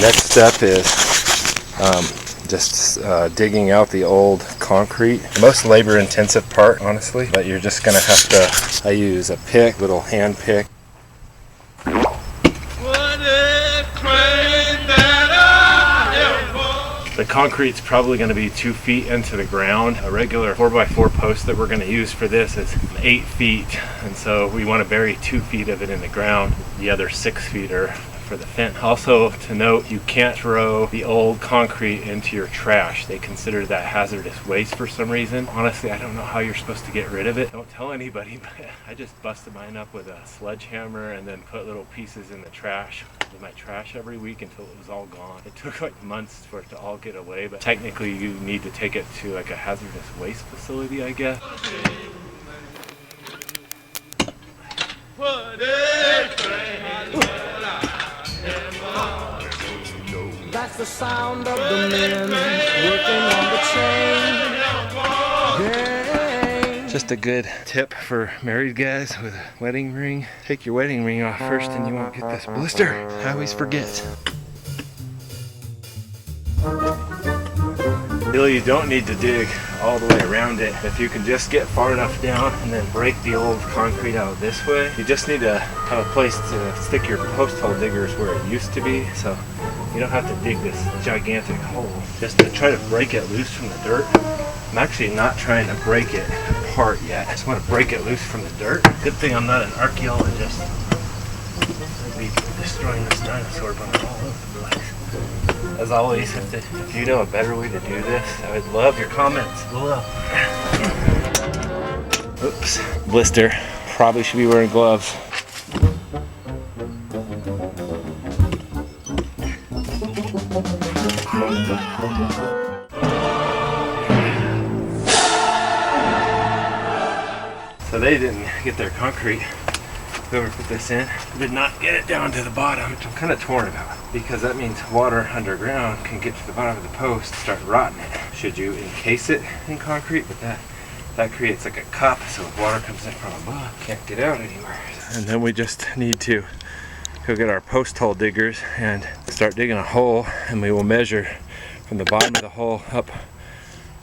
Next step is just digging out the old concrete. The most labor intensive part, honestly, but you're just gonna have to, I use a pick, little hand pick. The concrete's probably going to be 2 feet into the ground. A regular 4x4 post that we're going to use for this is 8 feet, and so we want to bury 2 feet of it in the ground. The other 6 feet are for the fence. Also to note, you can't throw the old concrete into your trash. They consider that hazardous waste for some reason. Honestly, I don't know how you're supposed to get rid of it. Don't tell anybody, but I just busted mine up with a sledgehammer and then put little pieces in the trash, in my trash every week until it was all gone. It took like months for it to all get away, but technically you need to take it to like a hazardous waste facility, I guess. That's the sound of the men working on the train. Just a good tip for married guys with a wedding ring. Take your wedding ring off first and you won't get this blister. I always forget. Really, you don't need to dig all the way around it. If you can just get far enough down and then break the old concrete out this way, you just need to have a place to stick your post hole diggers where it used to be, so you don't have to dig this gigantic hole. Just to try to break it loose from the dirt. I'm actually not trying to break it apart yet. I just want to break it loose from the dirt. Good thing I'm not an archaeologist. I'd be destroying this dinosaur bone all over the place. As always, if you know a better way to do this, I would love your comments below. Oops, blister. Probably should be wearing gloves. So they didn't get their concrete. Whoever put this in did not get it down to the bottom, which I'm kind of torn about, because that means water underground can get to the bottom of the post and start rotting it. Should you encase it in concrete? But that creates like a cup, so if water comes in from above, it can't get out anywhere. And then we just need to go get our post hole diggers and start digging a hole, and we will measure from the bottom of the hole up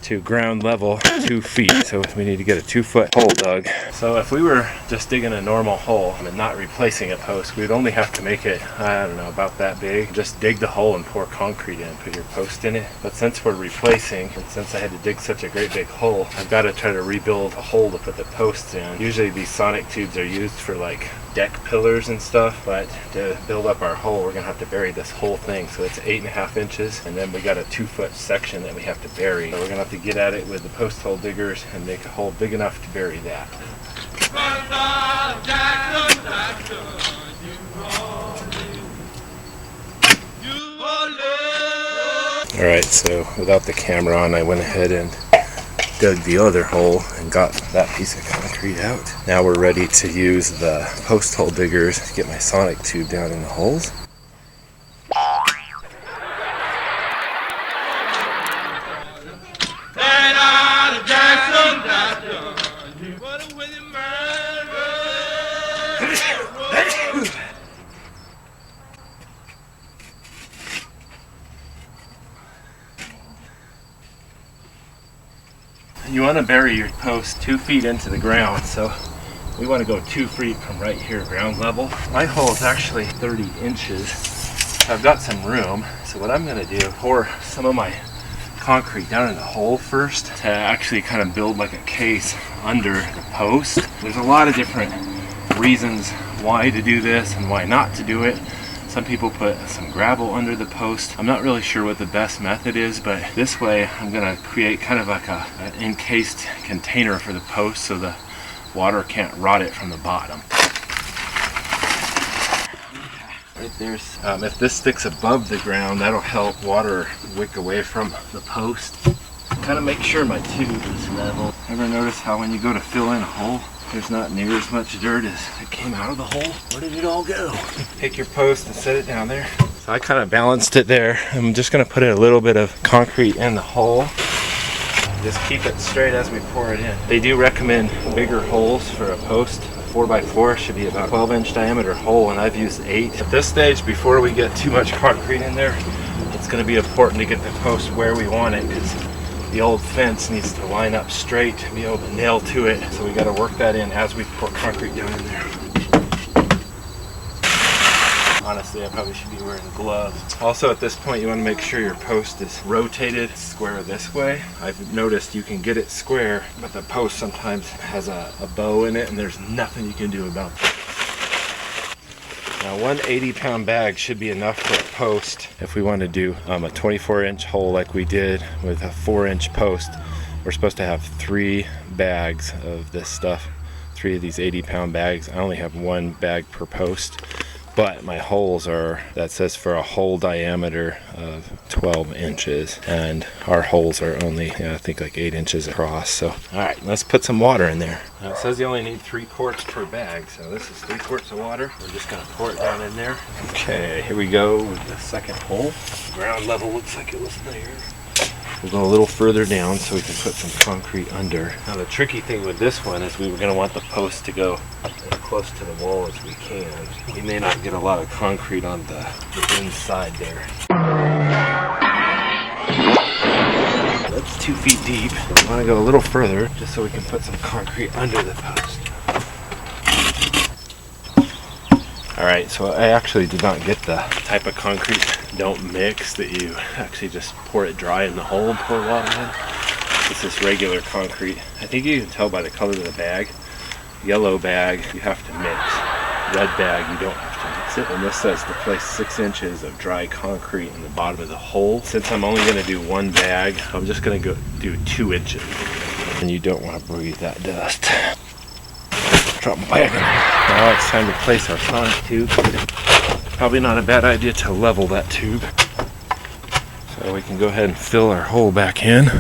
to ground level 2 feet. So we need to get a 2-foot hole dug. So if we were just digging a normal hole and not replacing a post, we'd only have to make it, I don't know, about that big. Just dig the hole and pour concrete in, put your post in it. But since we're replacing, and since I had to dig such a great big hole, I've got to try to rebuild a hole to put the posts in. Usually these sonic tubes are used for like deck pillars and stuff, but to build up our hole, we're gonna have to bury this whole thing. So it's 8.5 inches, and then we got a 2-foot section that we have to bury. So we're gonna have to get at it with the post hole diggers and make a hole big enough to bury that. All right, so without the camera on, I went ahead and dug the other hole and got that piece of concrete out. Now we're ready to use the post hole diggers to get my sonic tube down in the holes. You want to bury your post 2 feet into the ground, so we want to go 2 feet from right here, ground level. My hole is actually 30 inches. I've got some room, so what I'm going to do, pour some of my concrete down in the hole first to actually kind of build like a case under the post. There's a lot of different reasons why to do this and why not to do it. Some people put some gravel under the post. I'm not really sure what the best method is, but this way I'm gonna create kind of like an encased container for the post so the water can't rot it from the bottom. Right there's, if this sticks above the ground, that'll help water wick away from the post. Kind of make sure my tube is level. Ever notice how when you go to fill in a hole, there's not near as much dirt as it came out of the hole? Where did it all go? Take your post and set it down there. So I kind of balanced it there. I'm just gonna put a little bit of concrete in the hole. Just keep it straight as we pour it in. They do recommend bigger holes for a post, 4x4 should be about 12-inch diameter hole, and I've used 8. At this stage, before we get too much concrete in there, it's going to be important to get the post where we want it, because the old fence needs to line up straight to be able to nail to it. So we got to work that in as we pour concrete down in there. Honestly, I probably should be wearing gloves. Also, at this point, you want to make sure your post is rotated square this way. I've noticed you can get it square, but the post sometimes has a bow in it, and there's nothing you can do about that. Now, one 80-pound bag should be enough for a post. If we want to do a 24-inch hole like we did with a 4-inch post, we're supposed to have 3 bags of this stuff. 3 of these 80-pound bags. I only have 1 bag per post. But my holes are, that says for a hole diameter of 12 inches. And our holes are only, I think like 8 inches across. So, all right, let's put some water in there. Now it says you only need 3 quarts per bag. So this is 3 quarts of water. We're just gonna pour it down in there. Okay, here we go with the second hole. Ground level looks like it was there. We'll go a little further down so we can put some concrete under. Now the tricky thing with this one is we were gonna want the post to go as close to the wall as we can. We may not get a lot of concrete on the inside there. That's 2 feet deep. We wanna go a little further just so we can put some concrete under the post. All right, so I actually did not get the type of concrete don't mix that you actually just pour it dry in the hole and pour water in. It's this regular concrete. I think you can tell by the color of the bag. Yellow bag, you have to mix. Red bag, you don't have to mix it. And this says to place 6 inches of dry concrete in the bottom of the hole. Since I'm only gonna do 1 bag, I'm just gonna go do 2 inches. And you don't wanna breathe that dust. Drop my bag. Now it's time to place our sonic tube. Probably not a bad idea to level that tube. So we can go ahead and fill our hole back in.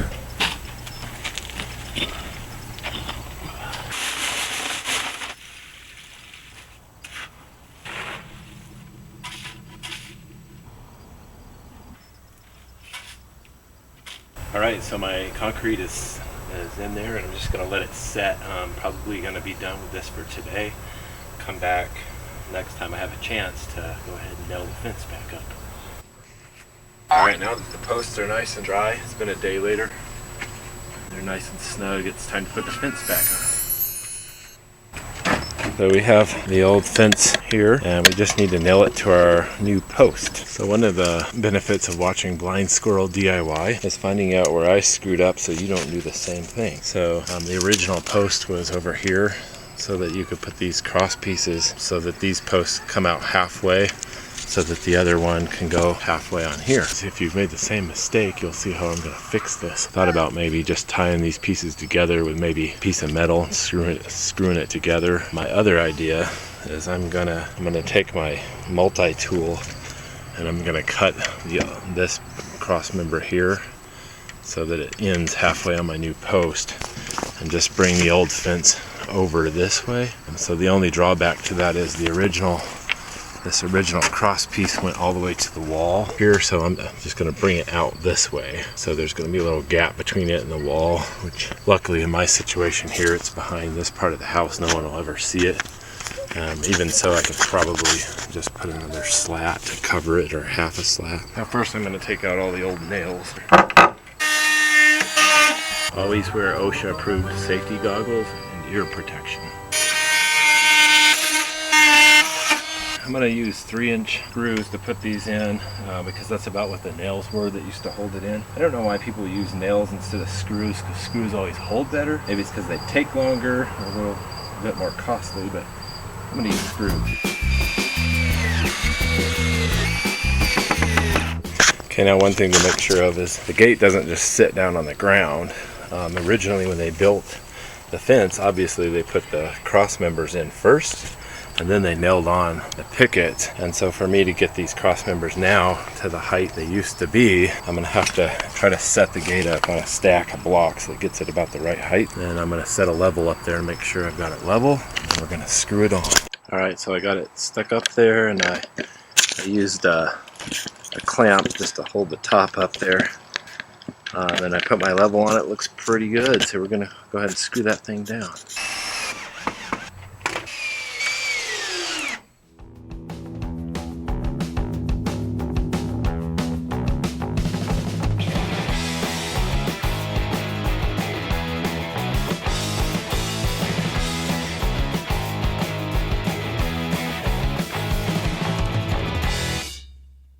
Alright, so my concrete is in there, and I'm just going to let it set. I'm probably going to be done with this for today. Come back next time I have a chance to go ahead and nail the fence back up. Alright, now that the posts are nice and dry, it's been a day later. They're nice and snug, it's time to put the fence back on. So we have the old fence here, and we just need to nail it to our new post. So one of the benefits of watching Blind Squirrel DIY is finding out where I screwed up so you don't do the same thing. So the original post was over here, so that you could put these cross pieces so that these posts come out halfway, so that the other one can go halfway on here. So if you've made the same mistake, you'll see how I'm going to fix this. Thought about maybe just tying these pieces together with maybe a piece of metal and screwing it together. My other idea is I'm gonna take my multi-tool and I'm gonna cut this cross member here so that it ends halfway on my new post, and just bring the old fence over this way. And so the only drawback to that is this original cross piece went all the way to the wall here, so I'm just going to bring it out this way. So there's going to be a little gap between it and the wall, which luckily in my situation here, it's behind this part of the house. No one will ever see it. Even so, I could probably just put another slat to cover it, or half a slat. Now first I'm going to take out all the old nails. Always wear OSHA approved safety goggles and ear protection. I'm going to use 3-inch screws to put these in because that's about what the nails were that used to hold it in. I don't know why people use nails instead of screws, because screws always hold better. Maybe it's because they take longer, or a little bit more costly, but I'm going to use screws. Okay, now one thing to make sure of is the gate doesn't just sit down on the ground. Originally when they built the fence, obviously they put the cross members in first, and then they nailed on the pickets. And so for me to get these cross members now to the height they used to be, I'm going to have to try to set the gate up on a stack of blocks that gets it about the right height. And I'm going to set a level up there and make sure I've got it level, and we're going to screw it on. Alright, so I got it stuck up there, and I used a clamp just to hold the top up there. Then I put my level on it. Looks pretty good, so we're going to go ahead and screw that thing down.